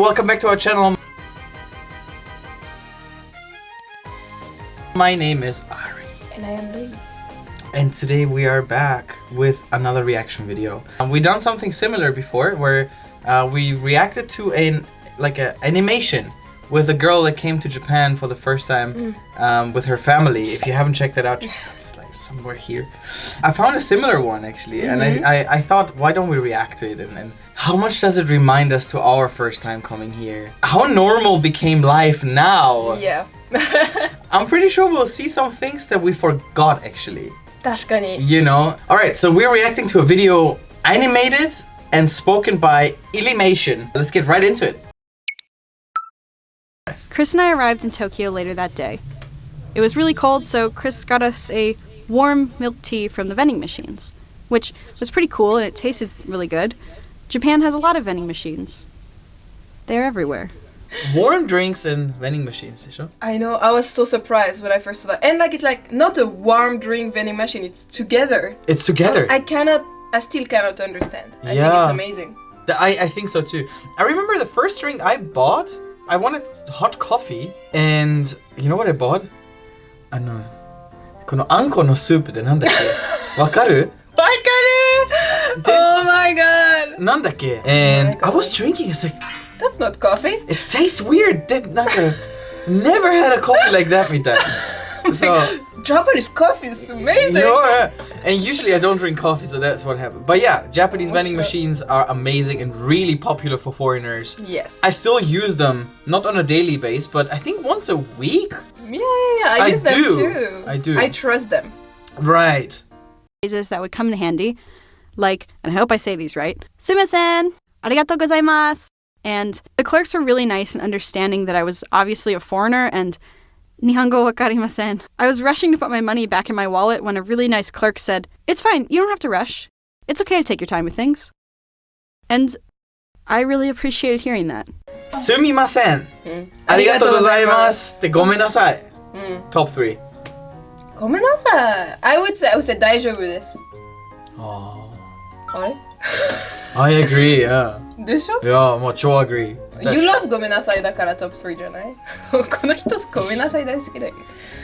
welcome back to our channel. My name is Ari. And I am Luis. And today we are back with another reaction video. We've done something similar before where we reacted to an animation with a girl that came to Japan for the first time with her family. If you haven't checked that out, it's like somewhere here. I found a similar one actually, and I thought, why don't we react to it? And how much does it remind us to our first time coming here? How normal became life now? Yeah. I'm pretty sure we'll see some things that we forgot actually. 確かに. You know? Alright, so we're reacting to a video animated and spoken by Illimation. Let's get right into it. Chris and I arrived in Tokyo later that day. It was really cold, so Chris got us a warm milk tea from the vending machines, which was pretty cool and it tasted really good. Japan has a lot of vending machines. They're everywhere. Warm drinks and vending machines, sure? I know, I was so surprised when I first saw that. And it's not a warm drink vending machine, it's together. It's together. I still cannot understand. I think it's amazing. I think so too. I remember the first drink I bought, I wanted hot coffee, and you know what I bought? このあんこのスープでなんだっけ? わかる? Oh my god! なんだっけ? And I was drinking, it's like, that's not coffee. It tastes weird. Never had a coffee like that みたい. So Japanese coffee is amazing. Yeah. And usually I don't drink coffee, so that's what happened. But yeah, Japanese vending machines are amazing and really popular for foreigners. Yes. I still use them, not on a daily basis, but I think once a week. Yeah. I use them too. I do. I trust them. Right. Phrases that would come in handy, like, and I hope I say these right, すみません, ありがとうございます. And the clerks were really nice and understanding that I was obviously a foreigner and 日本語わかりません. I was rushing to put my money back in my wallet when a really nice clerk said, "It's fine, you don't have to rush. It's okay to take your time with things." And I really appreciated hearing that. すみません. ありがとうございます. でごめんなさい. Top 3. ごめんなさい. I would say 大丈夫です. Oh. あれ? I agree, yeah. でしょ? Yeah, もう超 agree. You love ごめんなさいだから top 3じゃない? この人ごめんなさい大好きだよ.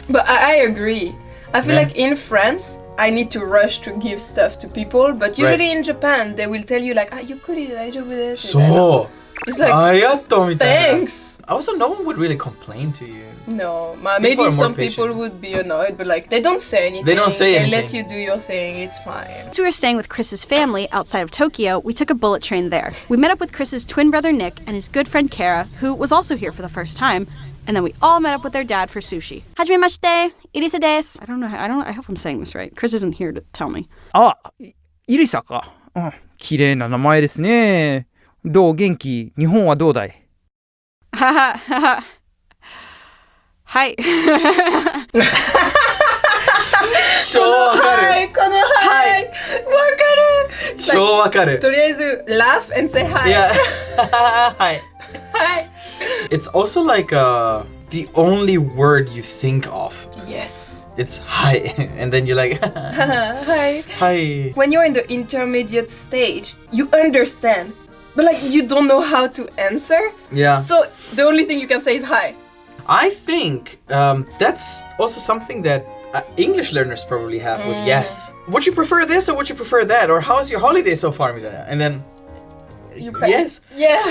But I agree. I feel like in France, I need to rush to give stuff to people, but usually in Japan, they will tell youゆっくり大丈夫です. そう。 It's like, ありがとうみたいな. thanks. Also, no one would really complain to you. No, maybe some people would be annoyed, but they don't say anything. They don't say anything. They let you do your thing, it's fine. Since we were staying with Chris's family outside of Tokyo, we took a bullet train there. We met up with Chris's twin brother Nick and his good friend Kara, who was also here for the first time, and then we all met up with their dad for sushi. Hajimemashite, Irisa desu. I hope I'm saying this right. Chris isn't here to tell me. あ、イリサか。綺麗な名前ですね。どう元気？日本はどうだい？はははは。はい。超わかる。このはい。わかる。超わかる。とりあえず laugh and say hi. Yeah. Hi. Hi. It's also like the only word you think of. Yes. It's hi, and then you're like hi. Hi. When you're in the intermediate stage, you understand, but you don't know how to answer. Yeah. So the only thing you can say is hi. I think that's also something that English learners probably have with yes. Would you prefer this or would you prefer that? Or how is your holiday so far? And then yes. Yeah.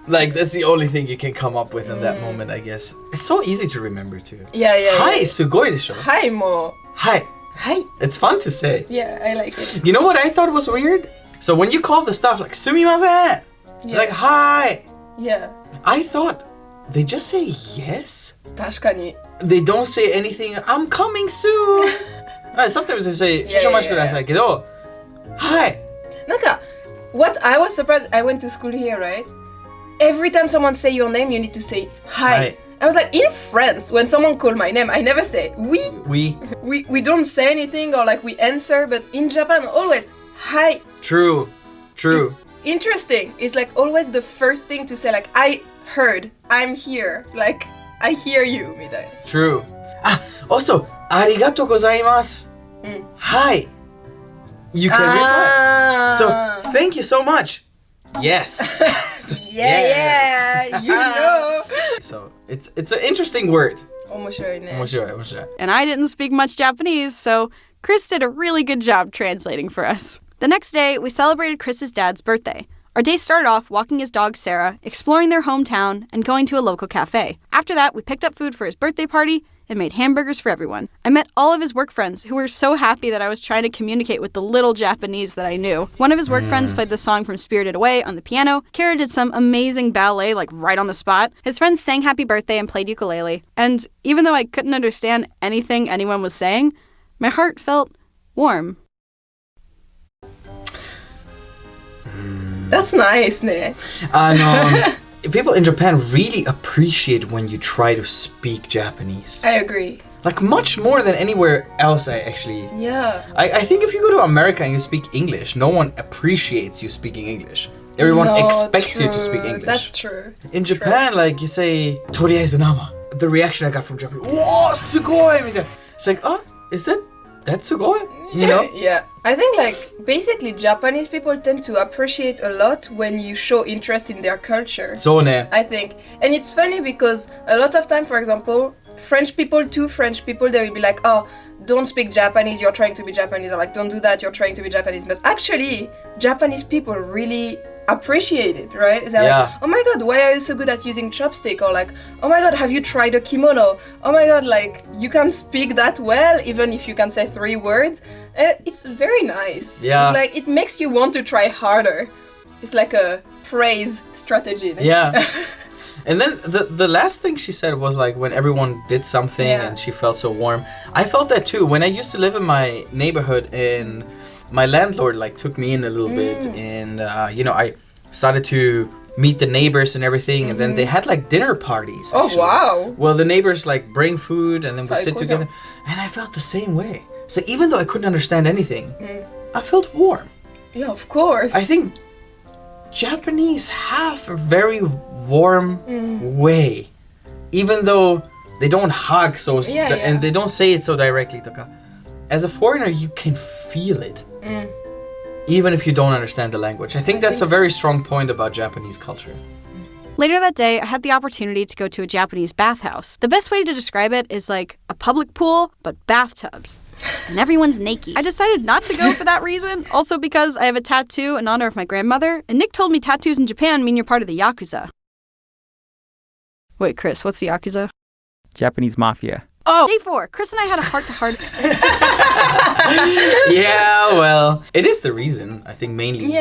That's the only thing you can come up with in that moment, I guess. It's so easy to remember too. Yeah. Hi, すごいでしょ? Hi mo. Hi. Hi. It's fun to say. Yeah, I like it. You know what I thought was weird? So when you call the stuff like すみません, like hi. Yeah. I thought they just say yes. 確かに. They don't say anything, I'm coming soon. Sometimes they say 少々お待ちくださいけど, hi. What I was surprised, I went to school here, right? Every time someone say your name, you need to say hi. I was like, in France, when someone call my name, I never say oui. We don't say anything or we answer, but in Japan, always hi. True. It's interesting. It's always the first thing to say, I heard, I'm here, I hear you. True. Also, ありがとうございます. Hi. You can reply. So, thank you so much. Yes. Yeah, you know. So it's an interesting word. 面白いね。面白い、面白い。 And I didn't speak much Japanese, so Chris did a really good job translating for us. The next day, we celebrated Chris's dad's birthday. Our day started off walking his dog Sarah, exploring their hometown, and going to a local cafe. After that, we picked up food for his birthday party and made hamburgers for everyone. I met all of his work friends who were so happy that I was trying to communicate with the little Japanese that I knew. One of his work friends played the song from Spirited Away on the piano. Kara did some amazing ballet, like right on the spot. His friends sang happy birthday and played ukulele. And even though I couldn't understand anything anyone was saying, my heart felt warm. That's nice ね。People in Japan really appreciate when you try to speak Japanese. I agree. Like much more than anywhere else, Yeah. I think if you go to America and you speak English, no one appreciats you speaking English. Everyone expects you to speak English. That's true. In Japan, like you say, とりあえず生. The reaction I got from Japan, わーすごい! It's like, oh, is thatすごい? You know? Yeah. I think like basically Japanese people tend to appreciate a lot when you show interest in their culture. そうね。 I think. And it's funny because a lot of time, for example, French people, they will be like, oh, don't speak Japanese, you're trying to be Japanese. Or like, don't do that, you're trying to be Japanese. But actually, Japanese people really appreciate it, right? They're like, oh my god, why are you so good at using chopstick? Or like, oh my god, have you tried a kimono? Oh my god, like, you can speak that well, even if you can say 3 words. It's very nice. Yeah. It's like, it makes you want to try harder. It's like a praise strategy. Yeah. And then the last thing she said was like when everyone did something and she felt so warm. I felt that too. When I used to live in my neighborhood and my landlord like took me in a little bit and I started to meet the neighbors and everything and then they had like dinner parties. Oh, actually. wow. Well, the neighbors like bring food and then we sit together and I felt the same way. So even though I couldn't understand anything, I felt warm. Yeah, of course. I think Japanese have a very warm way, even though they don't hug and they don't say it so directly. As a foreigner, you can feel it, even if you don't understand the language. I think that's a very strong point about Japanese culture. Later that day, I had the opportunity to go to a Japanese bathhouse. The best way to describe it is like a public pool, but bathtubs. And everyone's naked. I decided not to go for that reason, also because I have a tattoo in honor of my grandmother, and Nick told me tattoos in Japan mean you're part of the Yakuza. Wait, Chris, what's the Yakuza? Japanese mafia. Oh, day 4. Chris and I had a heart-to-heart. Yeah, well, it is the reason. I think mainly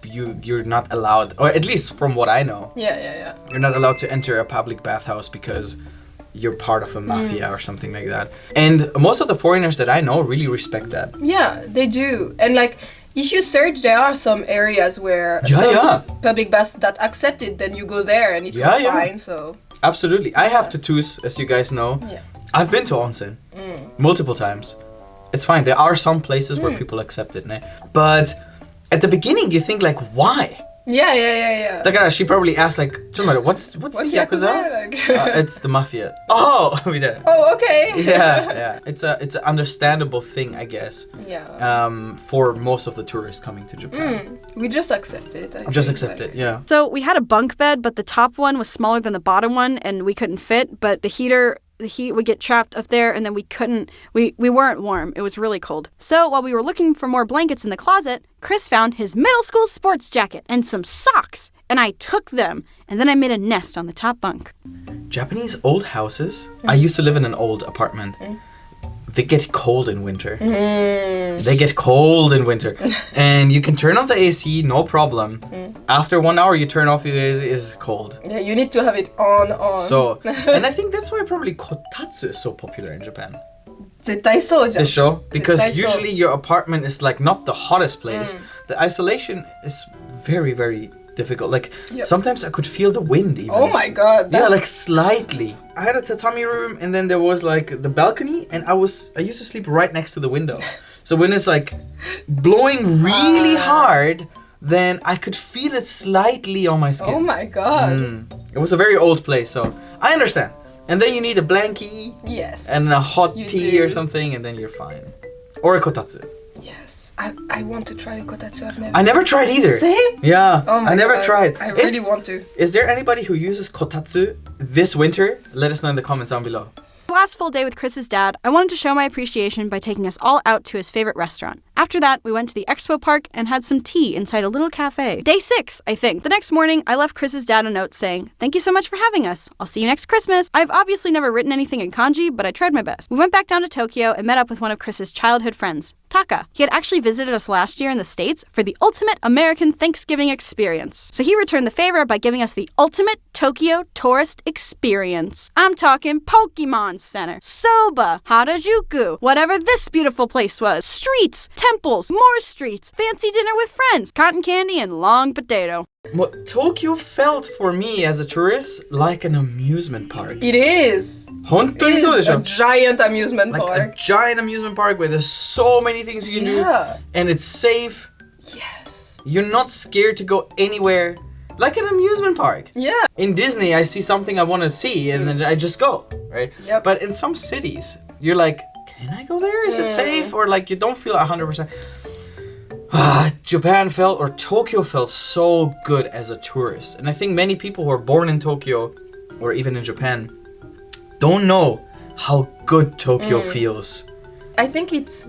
you're not allowed, or at least from what I know. Yeah. You're not allowed to enter a public bathhouse because you're part of a mafia or something like that. And most of the foreigners that I know really respect that. Yeah, they do. And like, if you search, there are some areas where public baths that accept it, then you go there and it's all fine, so... Absolutely. I have tattoos, as you guys know. Yeah. I've been to Onsen multiple times. It's fine. There are some places where people accept it. But at the beginning, you think like, why? Yeah. だからshe probably asked like, what's the Yakuza? It's the mafia. Oh, oh, okay. Yeah. It's an understandable thing, I guess. Yeah. For most of the tourists coming to Japan. We just accept it. Accept it, yeah. So we had a bunk bed, but the top one was smaller than the bottom one, and we couldn't fit, but the heat would get trapped up there, and then we weren't warm. It was really cold. So while we were looking for more blankets in the closet, Chris found his middle school sports jacket and some socks, and I took them, and then I made a nest on the top bunk. Japanese old houses. I used to live in an old apartment. They get cold in winter. They get cold in winter. And you can turn off the AC, no problem. After 1 hour, you turn off it is cold. Yeah, you need to have it on. So, and I think that's why probably kotatsu is so popular in Japan. 絶対そうじゃん。 This show, because usually your apartment is like not the hottest place. The isolation is very, very difficult. Like sometimes I could feel the wind even. Oh my god. Yeah, like slightly. I had a tatami room and then there was like the balcony and I used to sleep right next to the window. So when it's like blowing really hard, then I could feel it slightly on my skin. Oh my god. It was a very old place, so I understand. And then you need a blankie. Yes. And a hot tea or something and then you're fine. Or a kotatsu. Yes. I want to try a kotatsu. I never tried either. Same? Yeah, Oh my I never God. tried. I really want to. Is there anybody who uses kotatsu this winter? Let us know in the comments down below. The last full day with Chris's dad, I wanted to show my appreciation by taking us all out to his favorite restaurant. After that, we went to the expo park and had some tea inside a little cafe. Day 6, I think. The next morning, I left Chris's dad a note saying, "Thank you so much for having us. I'll see you next Christmas." I've obviously never written anything in kanji, but I tried my best. We went back down to Tokyo and met up with one of Chris's childhood friends, Taka. He had actually visited us last year in the States for the ultimate American Thanksgiving experience. So he returned the favor by giving us the ultimate Tokyo tourist experience. I'm talking Pokemon Center, Soba, Harajuku, whatever this beautiful place was, streets, temples, more streets, fancy dinner with friends, cotton candy, and long potato. What Tokyo felt for me as a tourist like an amusement park. It is. 本当に It そうで is しょ a giant amusement Like park. a giant amusement park where there's so many things you can Yeah. do and it's safe. Yes. You're not scared to go anywhere. Like an amusement park. Yeah. In Disney, I see something I want to see and then I just go, right? Yep. But in some cities, you're like, can I go there? Is it safe? Or like you don't feel 100%. Japan felt, or Tokyo felt so good as a tourist. And I think many people who are born in Tokyo or even in Japan don't know how good Tokyo feels. I think it's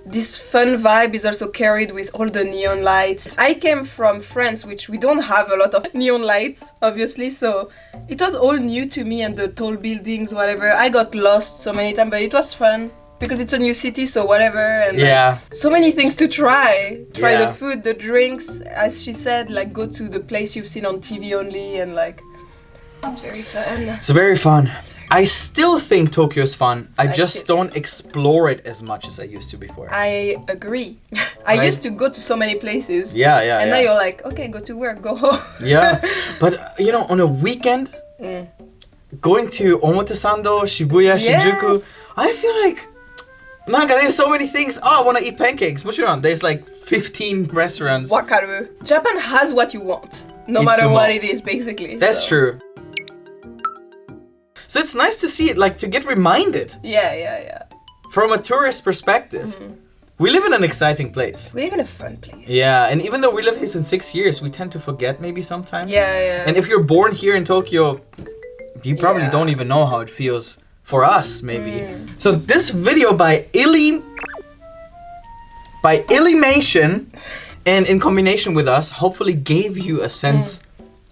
this fun vibe is also carried with all the neon lights. I came from France, which we don't have a lot of neon lights, obviously, so it was all new to me, and the tall buildings, whatever. I got lost so many times, but it was fun because it's a new city, so whatever. And Yeah. so many things to try. Try Yeah. the food, the drinks, as she said, like go to the place you've seen on TV only, and like it's very fun. It's very fun. I still think Tokyo is fun. I just still don't explore it as much as I used to before. I agree. I Right? used to go to so many places. Yeah. And now you're like, okay, go to work, go home. Yeah. But, you know, on a weekend, going to Omotesando, Shibuya, Shinjuku, Yes. I feel like, Naga, there's so many things. Oh, I want to eat pancakes. Muchiron, there's like 15 restaurants. Wakaru. Japan has what you want, no Itsumo. matter what it is, basically. That's so. true. So it's nice to see it, like, to get reminded Yeah. from a tourist perspective. We live in an exciting place. We live in a fun place. Yeah, and even though we live here since 6 years, we tend to forget maybe sometimes. Yeah. And if you're born here in Tokyo, you probably Yeah. don't even know how it feels for us, maybe. So this video by Illymation, and in combination with us, hopefully gave you a sense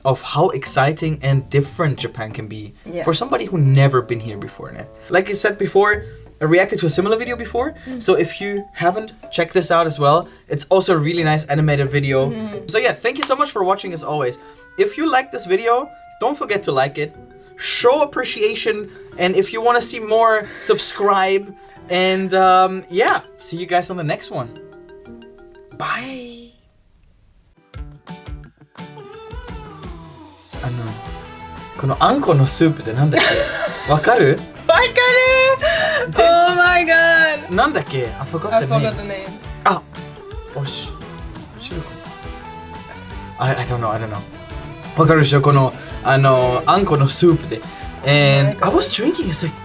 of how exciting and different Japan can be for somebody who never been here before. Like I said before, I reacted to a similar video before, so if you haven't, check this out as well. It's also a really nice animated video. So yeah, thank you so much for watching as always. If you like this video, don't forget to like it, show appreciation, and if you want to see more, subscribe, and yeah, see you guys on the next one. Bye! このあんこのスープってなんだっけ？わかる？わかる! Oh my god! なんだっけ？ I forgot I the name. forgot the name. あ、おし、知るか？ I don't know. わかるでしょ？このあんこのスープで。And I was drinking, it's like